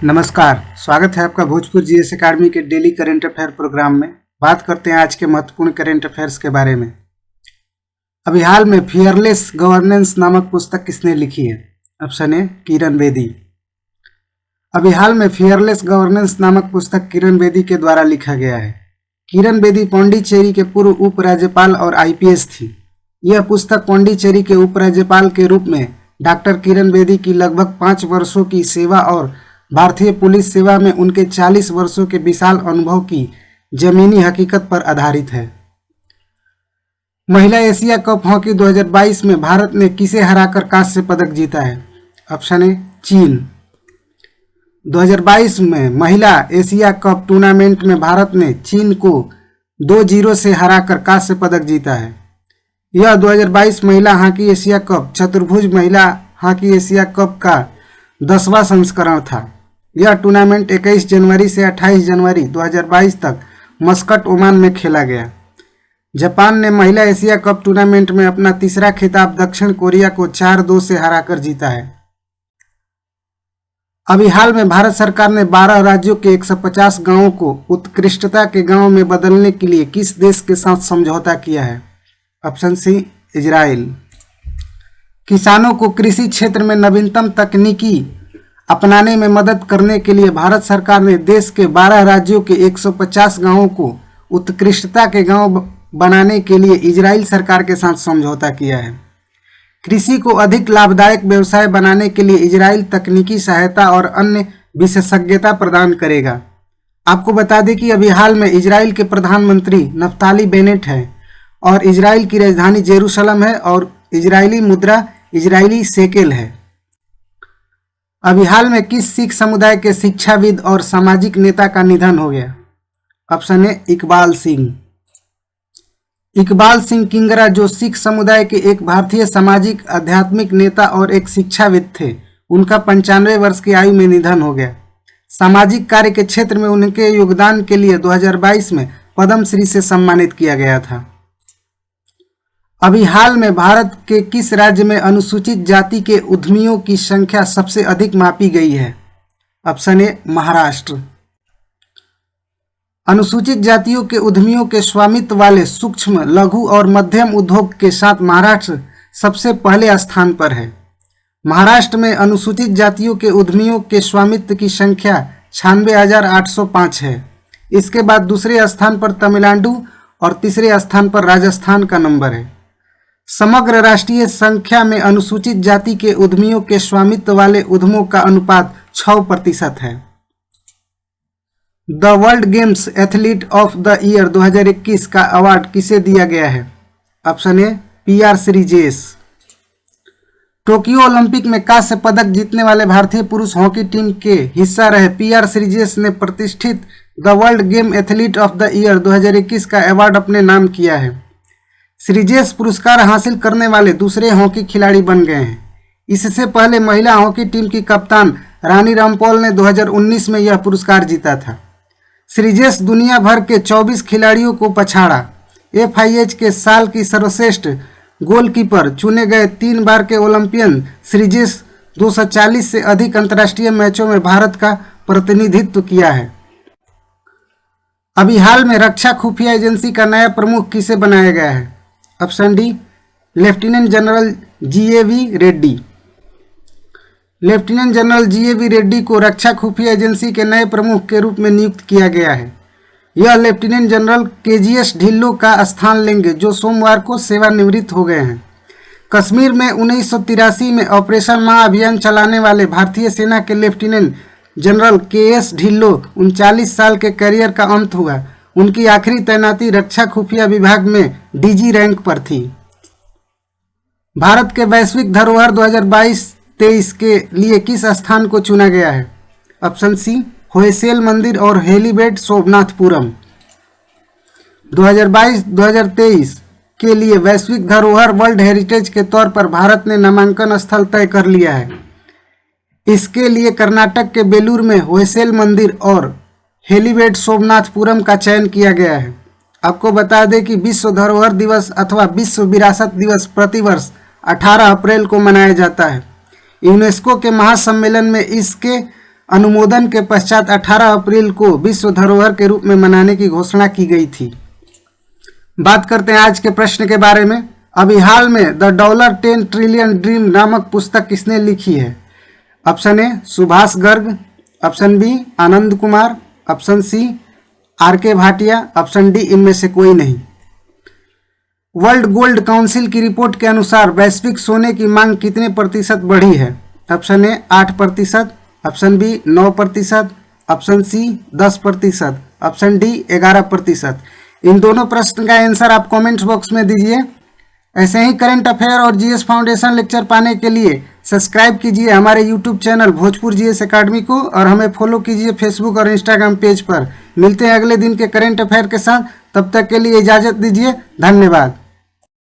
नमस्कार, स्वागत है आपका भोजपुर जीएस एकेडमी के डेली करेंट अफेयर प्रोग्राम में। बात करते हैं आज के महत्वपूर्ण करेंट अफेयर्स के बारे में। अभी हाल में फियरलेस गवर्नेंस नामक पुस्तक किसने लिखी है? ऑप्शन ए किरण बेदी। अभी हाल में फियरलेस गवर्नेंस नामक पुस्तक किरण बेदी के द्वारा लिखा गया है। किरण बेदी पांडिचेरी के पूर्व उपराज्यपाल और आईपीएस थी। यह पुस्तक पांडिचेरी के उपराज्यपाल के रूप में डॉक्टर किरण बेदी की लगभग 5 वर्षों की सेवा और भारतीय पुलिस सेवा में उनके 40 वर्षों के विशाल अनुभव की जमीनी हकीकत पर आधारित है। महिला एशिया कप हॉकी 2022 में भारत ने किसे हराकर कांस्य पदक जीता है? ऑप्शन ए चीन। 2022 में महिला एशिया कप टूर्नामेंट में भारत ने चीन को 2-0 से हराकर कांस्य पदक जीता है। यह 2022 महिला हॉकी एशिया कप चतुर्भुज महिला हॉकी एशिया कप का 10वां संस्करण था। यह टूर्नामेंट 21 जनवरी से 28 जनवरी 2022 तक मस्कट, ओमान में खेला गया। जापान ने महिला एशिया कप टूर्नामेंट में अपना तीसरा खिताब दक्षिण कोरिया को 4-2 से हराकर जीता है। अभी हाल में भारत सरकार ने 12 राज्यों के 150 गांवों को उत्कृष्टता के गांव में बदलने के लिए किस देश के साथ समझौता किया है? Option C Israel. किसानों को कृषि क्षेत्र में नवीनतम तकनीकी अपनाने में मदद करने के लिए भारत सरकार ने देश के 12 राज्यों के 150 गांवों को उत्कृष्टता के गांव बनाने के लिए इजराइल सरकार के साथ समझौता किया है। कृषि को अधिक लाभदायक व्यवसाय बनाने के लिए इजराइल तकनीकी सहायता और अन्य विशेषज्ञता प्रदान करेगा। आपको बता दें कि अभी हाल में इजराइल के प्रधानमंत्री नफ्ताली बेनेट हैं और इजराइल की राजधानी जेरूशलम है और इजरायली मुद्रा इजरायली शेकेल है। अभी हाल में किस सिख समुदाय के शिक्षाविद और सामाजिक नेता का निधन हो गया? Option A Iqbal Singh. इकबाल सिंह किंगरा, जो सिख समुदाय के एक भारतीय सामाजिक आध्यात्मिक नेता और एक शिक्षाविद थे, उनका 95 वर्ष की आयु में निधन हो गया। सामाजिक कार्य के क्षेत्र में उनके योगदान के लिए 2022 में पद्मश्री से सम्मानित किया गया था। अभी हाल में भारत के किस राज्य में अनुसूचित जाति के उद्यमियों की संख्या सबसे अधिक मापी गई है? ऑप्शन ए महाराष्ट्र। अनुसूचित जातियों के उद्यमियों के स्वामित्व वाले सूक्ष्म, लघु और मध्यम उद्योग के साथ महाराष्ट्र सबसे पहले स्थान पर है। महाराष्ट्र में अनुसूचित जातियों के उद्यमियों के स्वामित्व की संख्या 96,805 है। इसके बाद दूसरे स्थान पर तमिलनाडु और तीसरे स्थान पर राजस्थान का नंबर है। समग्र राष्ट्रीय संख्या में अनुसूचित जाति के उद्यमियों के स्वामित्व वाले उद्यमों का अनुपात 6% है। The world games athlete of the year 2021 का अवार्ड किसे दिया गया है? ऑप्शन ए पीआर श्रीजेश। टोक्यो ओलंपिक में कांस्य पदक जीतने वाले भारतीय पुरुष हॉकी टीम के हिस्सा रहे पीआर श्रीजेश ने प्रतिष्ठित the world game athlete of the year 2021 का अवार्ड अपने नाम किया है। श्रीजेश पुरस्कार हासिल करने वाले दूसरे हॉकी खिलाड़ी बन गए हैं। इससे पहले महिला हॉकी टीम की कप्तान रानी रामपॉल ने 2019 में यह पुरस्कार जीता था। श्रीजेश दुनिया भर के 24 खिलाड़ियों को पछाड़ा। FIH के साल की सर्वश्रेष्ठ गोलकीपर चुने गए 3 बार के ओलंपियन श्रीजेश 240 से अधिक अंतर्राष्ट्रीय मैचों में भारत का प्रतिनिधित्व किया है। अभी हाल में रक्षा खुफिया एजेंसी का नया प्रमुख किसे बनाया गया है? Option D lieutenant general GAV Reddy. Lieutenant general GAV Reddy को रक्षा खुफिया एजेंसी के नए प्रमुख के रूप में नियुक्त किया गया है। यह लेफ्टिनेंट जनरल KGS ढिल्लो का स्थान लेंगे, जो सोमवार को सेवानिवृत्त हो गए हैं। कश्मीर में 1983 में ऑपरेशन महाअभियान चलाने वाले भारतीय सेना के लेफ्टिनेंट जनरल KS ढिल्लो 39 साल के करियर का अंत हुआ। उनकी आखिरी तैनाती रक्षा खुफिया विभाग में DG रैंक पर थी। भारत के वैश्विक धरोहर 2022-23 के लिए किस स्थान को चुना गया है? ऑप्शन सी होयसेल मंदिर और हेलीबेड सोमनाथपुरम। 2022-2023 के लिए वैश्विक धरोहर वर्ल्ड हेरिटेज के तौर पर भारत ने नामांकन स्थल तय कर लिया है। इसके लिए कर्नाटक के बेलूर में होयसेल मंदिर और हेलीबेड सोमनाथपुरम का चयन किया गया है। आपको बता दें कि विश्व धरोहर दिवस अथवा विश्व विरासत दिवस प्रतिवर्ष 18 अप्रैल को मनाया जाता है। यूनेस्को के महासम्मेलन में इसके अनुमोदन के पश्चात 18 अप्रैल को विश्व धरोहर के रूप में मनाने की घोषणा की गई थी। बात करते हैं आज के प्रश्न के बारे में। अभी हाल में द $10 ट्रिलियन ड्रीम नामक पुस्तक किसने लिखी है? Option A Subhash Garg, option B Anand Kumar, option C RK. Bhatia, option D इनमें से कोई नहीं। वर्ल्ड गोल्ड काउंसिल की रिपोर्ट के अनुसार वैश्विक सोने की मांग कितने प्रतिशत बढ़ी है? Option A 8%, option B 9%, option C 10%, option D 11%। इन दोनों प्रश्न का आंसर आप कमेंट बॉक्स में दीजिए। ऐसे ही करंट अफेयर और जीएस फाउंडेशन लेक्चर पाने के लिए सब्सक्राइब कीजिए हमारे YouTube channel Bhojpur GS academy को और हमें फॉलो कीजिए फेसबुक और इंस्टाग्राम पेज पर। मिलते हैं अगले दिन के करंट अफेयर के साथ, तब तक के लिए इजाज़त दीजिए। धन्यवाद।